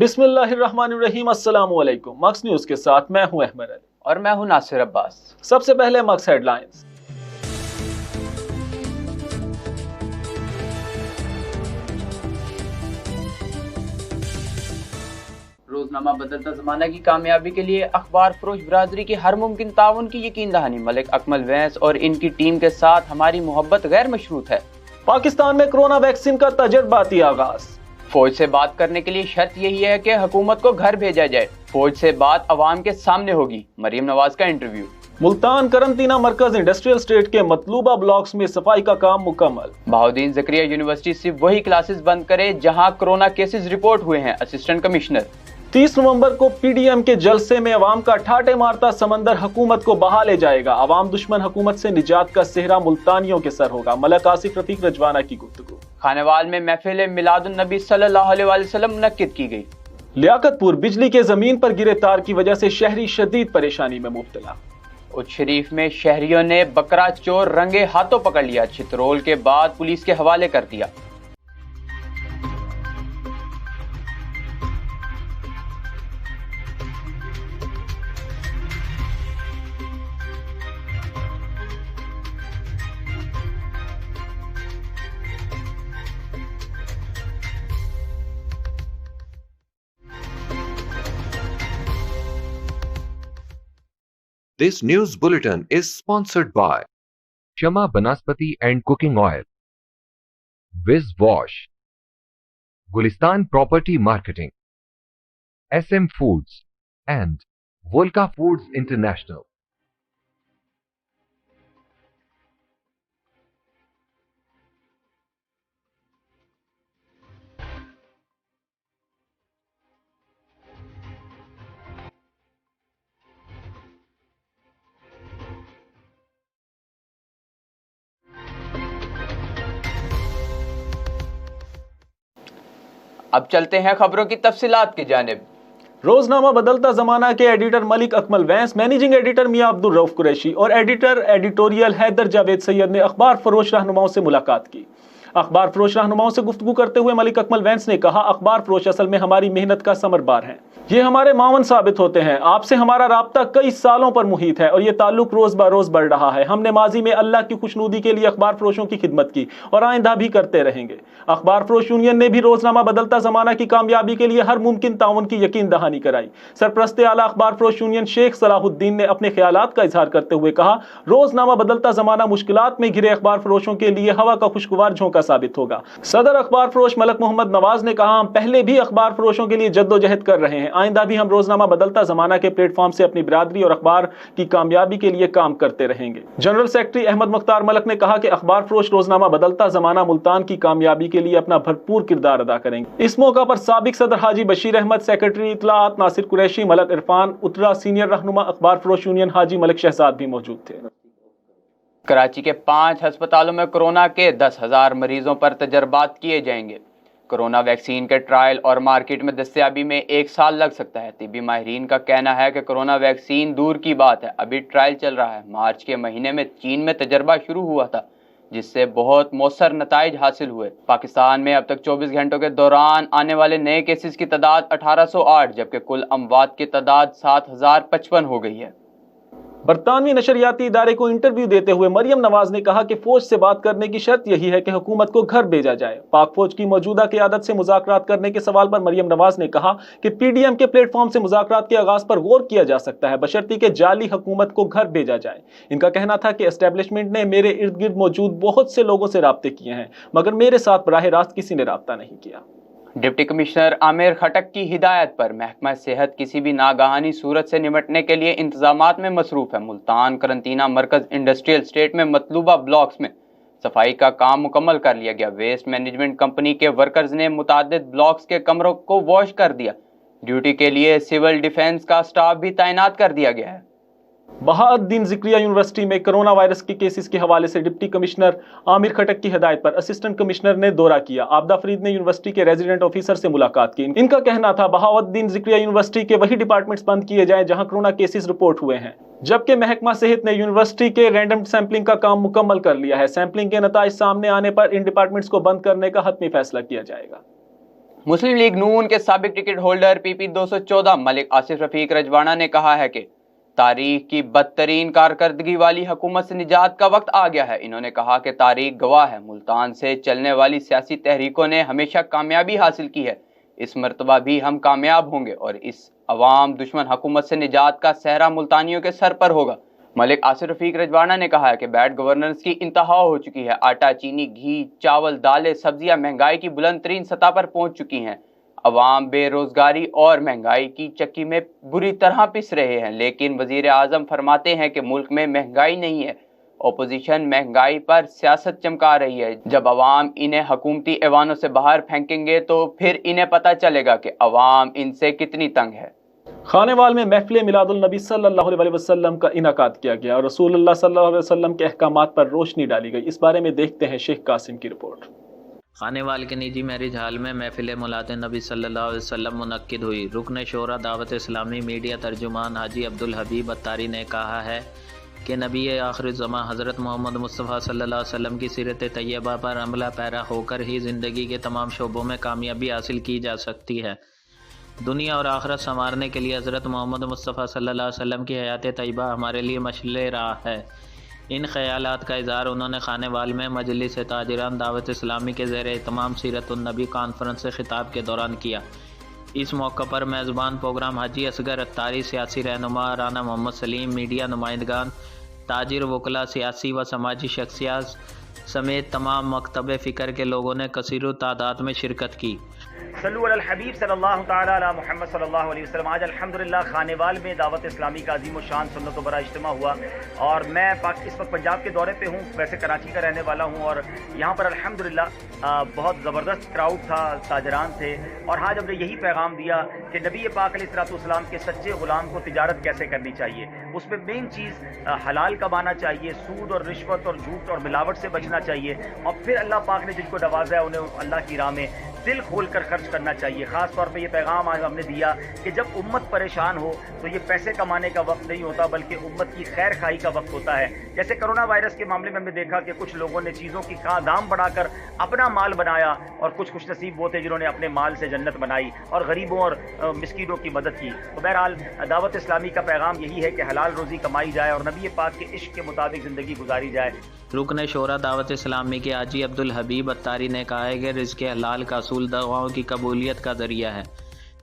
बिस्मिल्लाहिर्रहमानिर्रहीम। अस्सलाम वालेकुम। मक्स न्यूज़ के साथ मैं हूं अहमद अली और मैं हूं नासिर अब्बास। सबसे पहले मक्स हेडलाइंस। रोजनामा बदलता जमाना की कामयाबी के लिए अखबार फरोश बरादरी की हर मुमकिन ताउन की यकीन दहानी। मलिक अकमल वैंस और इनकी टीम के साथ हमारी मोहब्बत गैर मशरूत है। पाकिस्तान में कोरोना वैक्सीन का तजर्बाती आगाज। फौज से बात करने के लिए शर्त यही है कि हुकूमत को घर भेजा जाए। फौज से बात अवाम के सामने होगी। मरियम नवाज का इंटरव्यू। मुल्तान करंतना मरकज इंडस्ट्रियल स्टेट के मतलूबा ब्लॉक्स में सफाई का काम मुकम्मल। बहाउद्दीन ज़करिया यूनिवर्सिटी सिर्फ वही क्लासेस बंद करे जहां कोरोना केसेस रिपोर्ट हुए हैं। Assistant commissioner. 30 नवंबर को पीडीएम के जलसे में अवाम का ठाटे मारता समंदर हुकूमत को बहा ले जाएगा। अवाम दुश्मन हुकूमत से निजात का सेहरा मुल्तानियों के सर होगा। मलक आसिफ रफीक रजवाना की गुफ्तगू। खानेवाल में महफिल मिलादुन नबी सल्लल्लाहु अलैहि वसल्लम मुनक्किद की गई। लियाकतपुर बिजली के जमीन पर गिरे तार की वजह से शहरी शदीद परेशानी में मुब्तला। उच्च शरीफ में शहरियों ने बकरा चोर रंगे हाथों पकड़ लिया। चित्रोल के बाद पुलिस के हवाले कर दिया। This news bulletin is sponsored by Shama Banaspati and Cooking Oil, Wiz Wash, Gulistan Property Marketing, SM Foods, and Volca Foods International. अब चलते हैं खबरों की तफसीलात की जानिब। रोजनामा बदलता जमाना के editor Malik Akmal Wains, managing editor Mian Abdul Rauf Qureshi और एडिटर एडिटोरियल हैदर जावेद सैयद ने अखबार फरोश रहनुमाओं से मुलाकात की। अखबार फरोश रहनुमाओं से गुफ्तगू करते हुए मलिक अकमल वैंस ने कहा, अखबार फरोश असल में हमारी मेहनत का समरबार हैं। ये हमारे मावन साबित होते हैं। आपसे हमारा राब्ता कई सालों पर मुहित है और ये ताल्लुक रोज बरोज बढ़ रहा है। हमने माजी में अल्लाह की खुशनुदी के लिए अखबार फरोशों की खिदमत की और आइंदा भी करते रहेंगे। अखबार फरोश यूनियन ने भी रोजनामा बदलता जमाना की कामयाबी के लिए हर मुमकिन ताउन की यकीन दहानी कराई। सरपरस्ते आला अखबार फरोश यूनियन शेख सलाहुद्दीन ने अपने ख्यालात का इजहार करते हुए कहा, रोजनामा बदलता जमाना मुश्किलात में घिरे अखबार फरोशों के लिए हवा का खुशगवार झोंका साबित होगा। सदर अखबार फरोश मलक मोहम्मद नवाज ने कहा, हम पहले भी अखबार फरोशों के लिए जद्दोजहद कर रहे हैं। आइंदा भी हम रोजनामा बदलता जमाना के प्लेटफॉर्म से अपनी बिरादरी और अखबार की कामयाबी के लिए काम करते रहेंगे। जनरल सेक्रेटरी अहमद मुख्तार मलक ने कहा कि अखबार फरोश रोजनामा बदलता जमाना मुल्तान की कामयाबी के लिए अपना भरपूर किरदार अदा करेंगे। इस मौका पर साबिक सदर हाजी बशीर अहमद, सेक्रेटरी इत्तलाआत नासिर कुरैशी, मलक इरफान उत्तरा, सीनियर रहनुमा अखबार फरोश यूनियन हाजी मलिक शहजाद भी मौजूद थे। कराची के 5 अस्पतालों में कोरोना के 10,000 मरीजों पर तजर्बात किए जाएंगे। कोरोना वैक्सीन के ट्रायल और मार्केट में दस्तयाबी में 1 साल लग सकता है। तिब्बी माहिरीन का कहना है कि कोरोना वैक्सीन दूर की बात है, अभी ट्रायल चल रहा है। मार्च के महीने में चीन में तजर्बा शुरू हुआ था जिससे बहुत मौसर नताइज हासिल हुए। पाकिस्तान में अब तक 24 घंटों के दौरान आने वाले नए केसेस की तादाद 1808 जबकि कुल अमवात की तादाद 7055 हो गई है। बरतानवी नशरियाती इदारे को इंटरव्यू देते हुए मरियम नवाज ने कहा कि फौज से बात करने की शर्त यही है कि हुकूमत को घर भेजा जाए। पाक फौज की मौजूदा क़यादत से मुज़ाकरात करने के सवाल पर मरियम नवाज ने कहा कि पीडीएम के प्लेटफॉर्म से मुज़ाकरात के आगाज पर गौर किया जा सकता है, बशर्ते कि जाली हुकूमत को घर भेजा जाए। इनका कहना था कि एस्टेब्लिशमेंट ने मेरे इर्द गिर्द मौजूद बहुत से लोगों से राब्ते किए हैं मगर मेरे साथ बराह रास्त किसी ने राब्ता नहीं किया। डिप्टी कमिश्नर आमिर खटक की हिदायत पर महकमा सेहत किसी भी नागहानी सूरत से निपटने के लिए इंतजामात में मसरूफ है। मुल्तान करंतना मरकज इंडस्ट्रियल स्टेट में मतलूबा ब्लॉक्स में सफाई का काम मुकम्मल कर लिया गया। वेस्ट मैनेजमेंट कंपनी के वर्कर्स ने मुतादिद ब्लॉक्स के कमरों को वॉश कर दिया। ड्यूटी के लिए सिविल डिफेंस का स्टाफ भी तैनात कर दिया गया है। बहाउद्दीन ज़करिया यूनिवर्सिटी में कोरोना वायरस के केसेस के हवाले से डिप्टी कमिश्नर आमिर खटक की हिदायत पर असिस्टेंट कमिश्नर ने दौरा किया। आबदा फरीद ने यूनिवर्सिटी के रेजिडेंट ऑफिसर से मुलाकात की। इनका कहना था बहाउद्दीन ज़करिया यूनिवर्सिटी के वही डिपार्टमेंट्स बंद किए जाएं जहां कोरोना केसेस रिपोर्ट हुए हैं, जबकि महकमा सेहत ने यूनिवर्सिटी के रैंडम सैंपलिंग का काम मुकम्मल कर लिया है। सैंपलिंग के नताइज सामने आने पर इन डिपार्टमेंट्स को बंद करने का हतमी फैसला किया जाएगा। मुस्लिम लीग नून के साबिक ticket holder PP 214 Malik Asif Rafique Rajwana ने कहा है कि तारीख की बदतरीन कारकर्दगी वाली हुकूमत से निजात का वक्त आ गया है। इन्होंने कहा कि तारीख गवाह है, मुल्तान से चलने वाली सियासी तहरीकों ने हमेशा कामयाबी हासिल की है, इस मरतबा भी हम कामयाब होंगे और इस अवाम दुश्मन हुकूमत से निजात का सहरा मुल्तानियों के सर पर होगा। मलिक आसिफ रफीक रजवाना ने कहा है कि बैड गवर्नेंस की इंतहा हो चुकी है। आटा, चीनी, घी, चावल, दालें, सब्जियां महंगाई की बुलंद तरीन सतह पर पहुंच चुकी हैं। अवाम बेरोजगारी और महंगाई की चक्की में बुरी तरह पिस रहे हैं, लेकिन वजीर आजम फरमाते हैं कि मुल्क में महंगाई नहीं है। अपोजिशन महंगाई पर सियासत चमका रही है। जब अवाम इन्हें हुकूमती ऐवानों से बाहर फेंकेंगे तो फिर इन्हें पता चलेगा कि अवाम इनसे कितनी तंग है। खानेवाल में महफिल मिलादुल नबी सल्लल्लाहु अलैहि वसल्लम का इनाकाद किया गया और रसूलुल्लाह सल्लल्लाहु अलैहि वसल्लम के अहकामात पर रोशनी डाली गई। इस बारे में देखते हैं शेख कासिम की रिपोर्ट। खानेवाल के निजी मैरिज हाल में महफिल मुलाद नबी सल्लल्लाहु अलैहि वसल्लम मुनक्किद हुई। रुकन शोरा दावत इस्लामी मीडिया तर्जुमान हाजी अब्दुल हबीब अत्तारी ने कहा है कि नबी आखिर ज़मा हज़रत मोहम्मद मुस्तफ़ा सल्लल्लाहु अलैहि वसल्लम की सीरत तैयबा पर अमला पैरा होकर ही ज़िंदगी के तमाम शोबों में कामयाबी हासिल की जा सकती है। दुनिया और आखिरत संवारने के लिए हज़रत मोहम्मद मुस्तफ़ा सल्लल्लाहु अलैहि वसल्लम की हयात तैयबा हमारे लिए मशअल राह है। इन ख़यालात का इज़हार उन्होंने खानेवाल में मजलिस ताजिरान दावत इस्लामी के ज़ेर एहतमाम सीरतुन्नबी कॉन्फ्रेंस से ख़िताब के दौरान किया। इस मौके पर मेज़बान प्रोग्राम हाजी असगर अत्तारी, सियासी रहनुमा राना मोहम्मद सलीम, मीडिया नुमाइंदगान, ताजिर, वकला, सियासी व समाजी शख्सियात समेत तमाम मकतब फ़िक्र के लोगों ने कसीर तादाद में शिरकत की। सल्लु अलल हबीब सल्लल्लाहु ताला अला मुहम्मद सल्लल्लाहु अलैहि वसल्लम। आज अल्हम्दुलिल्लाह खानेवाल में दावत इस्लामी का अजीम शान सुन्नत बड़ा इज्तिमा हुआ और मैं इस वक्त पंजाब के दौरे पे हूँ। वैसे कराची का रहने वाला हूँ और यहाँ पर अल्हम्दुलिल्लाह बहुत ज़बरदस्त क्राउड था, ताजरान थे और आज हमने यही पैगाम दिया कि नबी पाक अलैहिस्सलाम के सच्चे ग़ुलाम को तिजारत कैसे करनी चाहिए। उसमें मेन चीज़ हलाल कमाना चाहिए, सूद और रिश्वत और झूठ और मिलावट से बचना चाहिए और फिर अल्लाह पाक ने जिनको नवाजा है उन्हें अल्लाह की राह में दिल खोल कर खर्च करना चाहिए। ख़ास तौर पे ये पैगाम आज हमने दिया कि जब उम्मत परेशान हो तो ये पैसे कमाने का वक्त नहीं होता बल्कि उम्मत की खैर खाई का वक्त होता है। जैसे कोरोना वायरस के मामले में हमने देखा कि कुछ लोगों ने चीज़ों की दाम बढ़ाकर अपना माल बनाया और कुछ नसीब वो थे जिन्होंने अपने माल से जन्नत बनाई और गरीबों और मिस्कीनों की मदद की। तो बहरहाल दावत इस्लामी का पैगाम यही है कि हलाल रोज़ी कमाई जाए और नबी पाक के इश्क के मुताबिक ज़िंदगी गुजारी जाए। रुकन शोरा दावत इस्लामी के हाजी अब्दुल हबीब अत्तारी ने कहा है कि रिज़्क़ हलाल का असूल दुआओं की कबूलियत का ज़रिया है,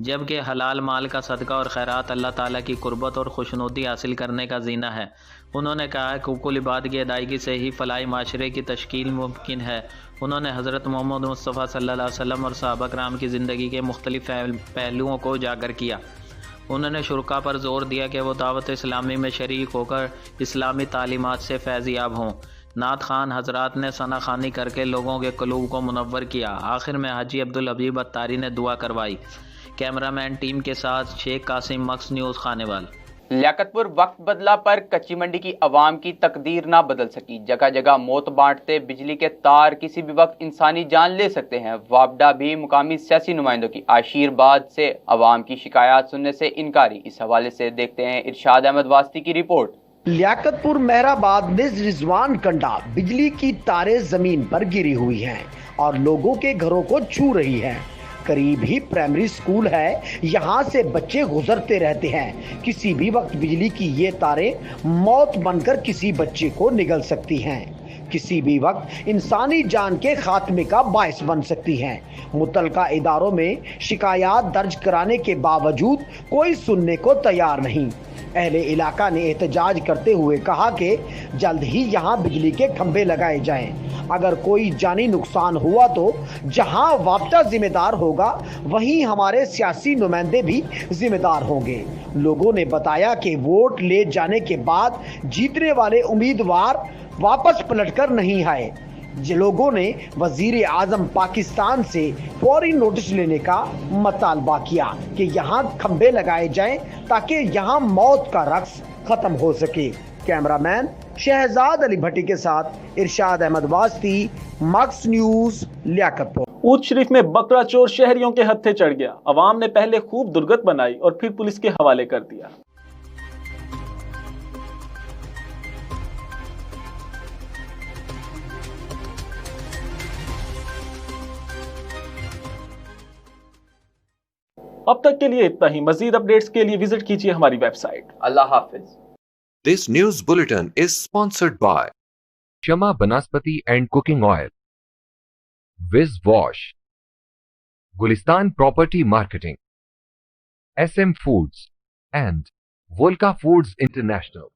जबकि हलाल माल का सदका और खैरात अल्लाह ताला की कुर्बत और खुशनुदी हासिल करने का ज़ीना है। उन्होंने कहा कि हुकूक़ुल इबाद की अदायगी से ही फलाही माशरे की तश्कील मुमकिन है। उन्होंने हज़रत मोहम्मद मुस्तफ़ा सल्लल्लाहु अलैहि वसल्लम और सहाबा कराम की ज़िंदगी के मुख्तलिफ़ पहलुओं को उजागर किया। उन्होंने शुरका पर जोर दिया कि वो दावत इस्लामी में शरीक होकर इस्लामी तालीमात से फैज़याब हों। नात खान हजरात ने सना खानी करके लोगों के क़ुलूब को मुनव्वर किया। आखिर में हाजी अब्दुल हबीब अत्तारी ने दुआ करवाई। कैमरामैन टीम के साथ शेख कासिम, मक्स न्यूज़ खानेवाल। लियाकतपुर वक्त बदला पर कच्ची मंडी की आवाम की तकदीर ना बदल सकी। जगह जगह मौत बांटते बिजली के तार किसी भी वक्त इंसानी जान ले सकते हैं। वापडा भी मुकामी सियासी नुमाइंदों की आशीर्वाद से आवाम की शिकायत सुनने से इनकारी। इस हवाले से देखते हैं इरशाद अहमद वास्ती की रिपोर्ट। लियाकतपुर मेहराबाद में रिजवान कंडा बिजली की तारें जमीन पर गिरी हुई हैं और लोगों के घरों को छू रही हैं। करीब ही प्राइमरी स्कूल है, यहाँ से बच्चे गुजरते रहते हैं। किसी भी वक्त बिजली की ये तारें मौत बनकर किसी बच्चे को निगल सकती हैं। किसी भी वक्त इंसानी जान के खात्मे का बायस बन सकती हैं। मुतलका इदारों में शिकायत दर्ज कराने के बावजूद कोई सुनने को तैयार नहीं। अहले इलाका ने एहतजाज करते हुए कहा कि जल्द ही यहाँ बिजली के खंभे लगाए जाएं। अगर कोई जानी नुकसान हुआ तो जहाँ वापडा जिम्मेदार होगा वहीं हमारे सियासी नुमाइंदे भी जिम्मेदार होंगे। लोगों ने बताया कि वोट ले जाने के बाद जीतने वाले उम्मीदवार वापस पलटकर नहीं आए। लोगों ने वजीर आजम पाकिस्तान से फौरी नोटिस लेने का मुतालबा किया कि यहाँ खंबे लगाए जाएं ताकि यहाँ मौत का रक्स खत्म हो सके। कैमरामैन शहजाद अली भट्टी के साथ इरशाद अहमद वास्ती, मक्स न्यूज़, लियाकतपुर। ऊद शरीफ में बकरा चोर शहरियों के हत्थे चढ़ गया। अवाम ने पहले खूब दुर्गत बनाई और फिर पुलिस के हवाले कर दिया। अब तक के लिए इतना ही। मजीद अपडेट्स के लिए विजिट कीजिए हमारी website. Allah Hafiz. This news bulletin is sponsored by Shama Banaspati and Cooking Oil, Viz Wash, Gulistan Property Marketing, SM Foods, and Volca Foods International.